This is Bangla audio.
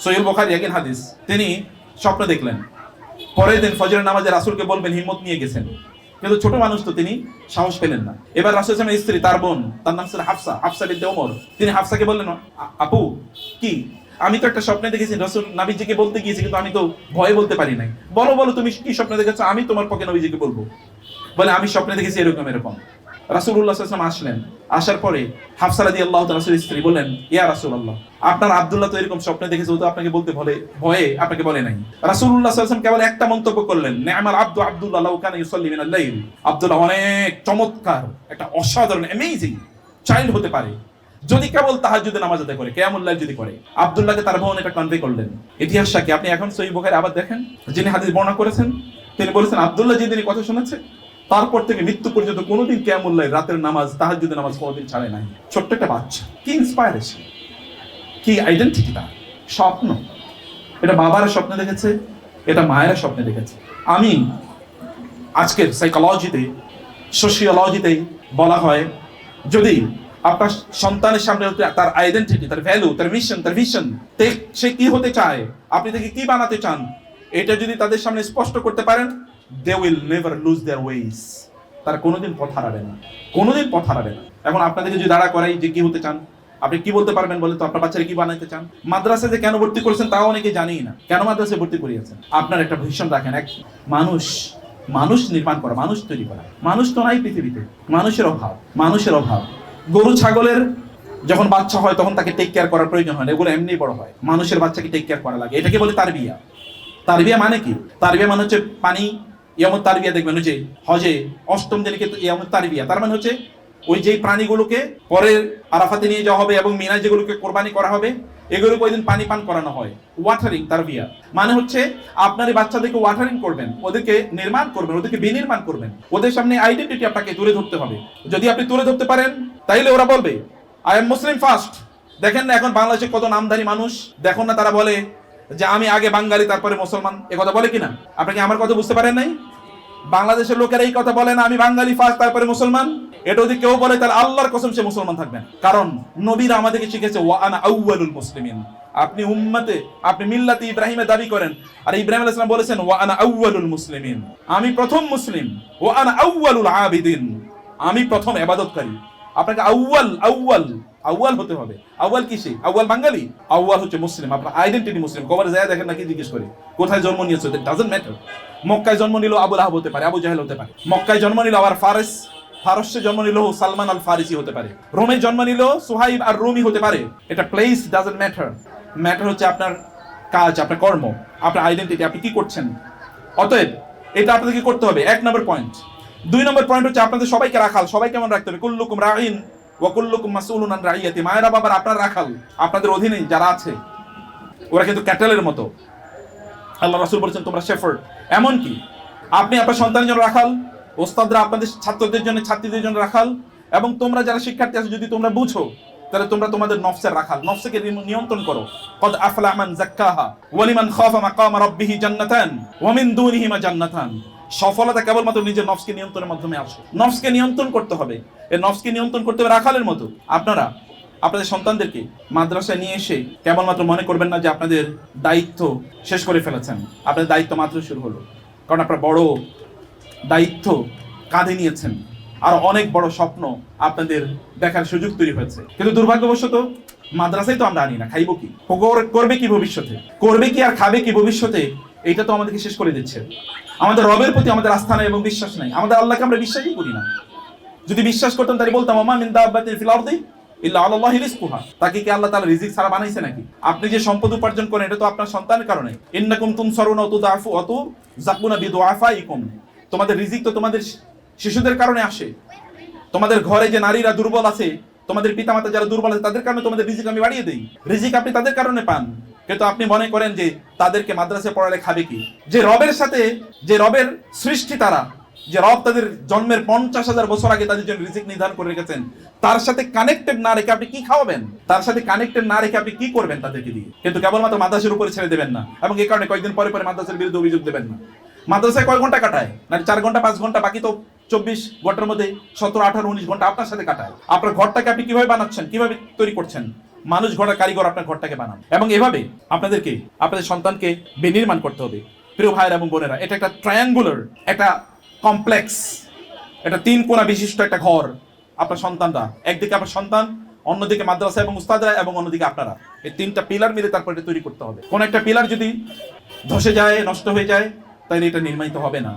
সহিহ বুখারী একই হাদিস, তিনি স্বপ্ন দেখলেন, পরের দিন ফজরের নামাজে রাসূলকে বলবেন, হিম্মত নিয়ে গেছেন, কিন্তু ছোট মানুষ তো তিনি সাহস পেলেন না। এবার রাসূল সাল্লাল্লাহু আলাইহি ওয়াসাল্লামের স্ত্রী, তার বোন, তার নাম ছিল হাফসা, হাফসা বিনতে ওমর, তিনি হাফসাকে বললেন, আপু কি, আমি তো একটা স্বপ্নে দেখেছি, রাসূল নবীজিকে বলতে গিয়েছি, কিন্তু আমি তো ভয়ে বলতে পারি নাই, বলো বলো তুমি কি স্বপ্নে দেখেছো, আমি তোমার পক্ষে নবীজিকে বলবো। বলে, আমি স্বপ্নে দেখেছি এরকম এরকম। রাসূলুল্লাহ সাল্লাল্লাহু আলাইহি ওয়াসাল্লাম আসলেন, আসার পরে হাফসা রাদিয়াল্লাহু তাআলা রাসূলের স্ত্রী বললেন, ইয়া রাসূলুল্লাহ, আপনার আব্দুল্লাহ তো এরকম স্বপ্নে দেখেছে, ও তো আপনাকে বলতে ভয়ে আপনাকে বলে নাই। রাসূলুল্লাহ সাল্লাল্লাহু আলাইহি ওয়াসাল্লাম কেবল একটা মন্তব্য করলেন, নি'মাল আব্দু আব্দুল্লাহ লাউ কানা ইউসাল্লি মিনাল লাইল। আব্দুল্লাহ অনেক চমৎকার, একটা অসাধারণ অ্যামেজিং চাইল্ড হতে পারে যদি কেবল তাহাজ্জুদে নামাজ আদায় করে, কিয়ামুল লাইল যদি করে। আব্দুল্লাহকে তার বোন এটা কনভে করলেন। ইতিহাসটা কি আপনি এখন সহিহ বুখারী আবার দেখেন, যিনি হাদিস বর্ণনা করেছেন তিনি বলেছেন, আব্দুল্লাহ যেদিন এই কথা শুনেছে তারপর থেকে মৃত্যু পর্যন্ত কোনোদিন কিয়ামুল লাইল, রাতের নামাজ, তাহাজ্জুদের নামাজ কোনোদিন ছাড়ে নাই। ছোট্ট একটা বাচ্চা, কি ইন্সপায়ারেশন, কি আইডেন্টিটি তার। স্বপ্ন, এটা বাবারা স্বপ্নে দেখেছে, এটা মায়েরা স্বপ্নে দেখেছে। আমি আজকের সাইকোলজিতে, সোশিওলজিতে বলা হয়, যদি আপনার সন্তানের সামনে তার আইডেন্টিটি, তার ভ্যালু, তার মিশন, তার ভিশন, সে কি হতে চায়, আপনি তাকে কি বানাতে চান, এটা যদি তাদের সামনে স্পষ্ট করতে পারেন, they will never lose their ways, তারা কোনোদিন পথ হারাবে না, কোনোদিন পথ হারাবে না। এখন আপনাদেরকে যদি দাঁড়া করাই যে কি হতে চান, আপনি কি বলতে পারবেন বলে তো, আপনার বাচ্চারা কি বানাইতে চান? মাদ্রাসায় যে কেন ভর্তি করেছেন তাও অনেকে জানেই না, কেন মাদ্রাসায় ভর্তি করিয়েছেন। আপনার একটা ভিশন রাখেন, এক মানুষ নির্মাণ করা, মানুষ তৈরি করা। মানুষ তো নাই পৃথিবীতে, মানুষের অভাব। গরু ছাগলের যখন বাচ্চা হয় তখন তাকে টেক কেয়ার করার প্রয়োজন হয় না, এগুলো এমনি বড় হয়। মানুষের বাচ্চাকে টেক কেয়ার করা লাগে, এটাকে বলে তারবিয়া। তারবিয়া মানে কি? তারবিয়া মানে হচ্ছে পানি, ইয়ামুত তারবিয়া দেখবেন ওই যে হজে অষ্টম দিনকে ইয়ামুত তারবিয়া, তার মানে হচ্ছে ওই যে প্রাণীগুলোকে পরে আরাফাতে নিয়ে যাওয়া হবে এবং মিনায় যেগুলোকে কোরবানি করা হবে, এগুলোকে ওই দিন পানি পান করানো হয়। ওয়াটারিং, তারবিয়া মানে হচ্ছে আপনার এই বাচ্চাদেরকে ওয়াটারিং করবেন, ওদেরকে নির্মাণ করবেন, ওদেরকে বিনির্মাণ করবেন, ওদের সামনে আইডেন্টিটি আপনাকে তুলে ধরতে হবে। যদি আপনি তুলে ধরতে পারেন তাইলে ওরা বলবে, আই এম মুসলিম ফার্স্ট। দেখেন না এখন বাংলাদেশে কত নামধারী মানুষ, দেখুন না তারা বলে যে আমি আগে বাঙালি তারপরে মুসলমান, এ কথা বলে কিনা? আপনি কি আমার কথা বুঝতে পারেন নাই? বাংলাদেশের লোকেরা এই কথা বলে না, আমি বাঙালি ফার্স্ট তারপরে মুসলমান। এটা যদি কেউ বলে তাহলে আল্লাহর কসম সে মুসলমান থাকবেন, কারণ নবীরা আমাদেরকে শিখেছে ওয়া আনা আউয়ালুল মুসলিমিন। আপনি উম্মতে, আপনি মিল্লাতে ইব্রাহিমের দাবি করেন, আর ইব্রাহিম আলাইহিস সালাম বলেছেন ওয়া আনা আউয়ালুল মুসলিমিন, আমি প্রথম মুসলিম। ওয়া আনা আউয়ালুল আবিদিন, আমি প্রথম ইবাদতকারী। আপনাকে আউয়াল হতে হবে। আউয়াল কিসে? আউয়াল বাঙালি, আউয়াল হচ্ছে মুসলিম। আপনার আইডেন্টিটি মুসলিম। কবরে যায় দেখেন নাকি জিজ্ঞেস করে কোথায় জন্ম নিয়েছো, ইট ডাজন্ট ম্যাটার। মক্কায় জন্ম নিল আবু লাহাব হতে পারে, আবু জাহেল হতে পারে। মক্কায় জন্ম নিল আবার ফারসে জন্ম নিল সালমান আল ফারিসি হতে পারে। রোমে জন্ম নিল সুহাইব আর রুমি হতে পারে। এটা প্লেস ডাজন্ট ম্যাটার, ম্যাটার হচ্ছে আপনার কাজ, আপনার কর্ম, আপনার আইডেন্টিটি, আপনি কি করছেন। অতএব এটা আপনাদেরকে করতে হবে, 1 নম্বর পয়েন্ট। 2 নম্বর পয়েন্ট হচ্ছে আপনাদের সবাইকে রাখাল, সবাই কেমন রাখতে হবে। কুল্লুকুম রাঈন ওয়া কুল্লুকুম মাসউলুন আন রাইয়াতি। মায়েরা বাবার আপনার রাখাল, আপনাদের অধীনে যারা আছে ওরা কিন্তু ক্যাটেলের মতো। আল্লাহ রাসূল বলেছেন তোমরা শেফার্ড। এমন কি আপনি আপনার সন্তানের জন্য রাখাল, ওস্তাদরা আপনাদের ছাত্রদের জন্য, ছাত্রীদের জন্য রাখাল, এবং তোমরা যারা শিক্ষার্থী আছো যদি তোমরা বুঝো তাহলে তোমরা তোমাদের নফসের রাখাল। নফসকে নিয়ন্ত্রণ করো। কদ আফলাহা মান যাক্কাহা ওয়া লিমান খাফা মাকামা রাব্বিহি জান্নাতান ওয়া মিন দুনিহিমা জান্নাতান। সফলতা কেবলমাত্র নিজের নফসকে নিয়ন্ত্রণের মাধ্যমে আসে। নফসকে নিয়ন্ত্রণ করতে হবে, এই নফসকে নিয়ন্ত্রণ করতে হবে রাখালের মতো। আপনারা আপনাদের সন্তানদেরকে মাদ্রাসায় নিয়ে এসে কেবলমাত্র মনে করবেন না যে আপনাদের দায়িত্ব শেষ করে ফেলেছেন। আপনাদের দায়িত্ব মাত্র শুরু হলো, কারণ আপনারা বড় দায়িত্ব কাঁধে নিয়েছেন, আর অনেক বড় স্বপ্ন আপনাদের দেখার সুযোগ তৈরি হয়েছে। কিন্তু দুর্ভাগ্যবশত মাদ্রাসায় তো আমরা আনি না। খাইব কি, করবে কি ভবিষ্যতে, করবে কি আর খাবে কি ভবিষ্যতে, এইটা তো আমাদেরকে শেষ করে দিচ্ছে। আমাদের রবের প্রতি আমাদের আস্থা নাই এবং বিশ্বাস নাই। আমাদের আল্লাহকে আমরা বিশ্বাসই করি না। যদি বিশ্বাস করতাম তাহলে বলতাম ওমা মিন দাব্বাতিন ফিল আরদি ইল্লা আলাল্লাহি রিজকুহা। তাকে কি আল্লাহ তাআলা রিজিক ছাড়া বানাইছে নাকি? আপনি যে সম্পদ উপার্জন করেন এটা তো আপনার সন্তানের কারণে। ইন্নাকুম তুনসারুনা ওয়া তুদাফু ওয়া তুযাকুনা বিদুআফাইকুম। তোমাদের রিজিক তো তোমাদের শিশুদের কারণে আসে। তোমাদের ঘরে যে নারীরা দুর্বল আছে, তোমাদের পিতামাতা যারা দুর্বল আছে, তাদের কারণে তোমাদের রিজিক আমি বাড়িয়ে দেই। রিজিক আপনি তাদের কারণে পান, কিন্তু আপনি মনে করেন যে তাদেরকে মাদ্রাসায় পড়ালে খাবে কি? যে রবের সাথে, যে রবের সৃষ্টি তারা, যে রব তাদের জন্মের 50,000 বছর আগে তাদের জন্য রিজিক নির্ধারণ করে রেখেছেন, তার সাথে কানেক্টেড না রেখে আপনি কি খাওয়াবেন? তার সাথে কানেক্টেড না রেখে আপনি কি করবেন তাদেরকে দিয়ে? কিন্তু কেবলমাত্র মাদ্রাসার উপরে ছেড়ে দেবেন না, এবং এই কারণে কয়েকদিন পরে পরে মাদ্রাসার বিরুদ্ধে অভিযোগ দেবেন না। মাদ্রাসায় কয় ঘন্টা কাটায়? না 4 ঘন্টা 5 ঘন্টা, বাকি তো 24 ঘন্টার মধ্যে 17, 18, 19 ঘন্টা আপনার সাথে কাটায়। আপনার ঘরটাকে আপনি কিভাবে বানাচ্ছেন, কিভাবে তৈরি করছেন, মানুষ গড়ার কারিগর আপনার ঘরটাকে বানান। এবং এভাবে আপনাদেরকে আপনাদের সন্তানকে বিনির্মাণ করতে হবে। প্রিয় ভাইয়েরা এবং বোনেরা, এটা একটা ট্রায়াঙ্গুলার, একটা কমপ্লেক্স, এটা 3 কোণা বিশিষ্ট একটা ঘর। আপনার সন্তানরা, একদিকে আপনার সন্তান, অন্যদিকে মাদ্রাসা এবং উস্তাদরা, এবং অন্যদিকে আপনারা, এই 3টা পিলার মিলে তারপর এটা তৈরি করতে হবে। কোন একটা পিলার যদি ধসে যায়, নষ্ট হয়ে যায়, তাহলে এটা নির্মাণিত হবে না।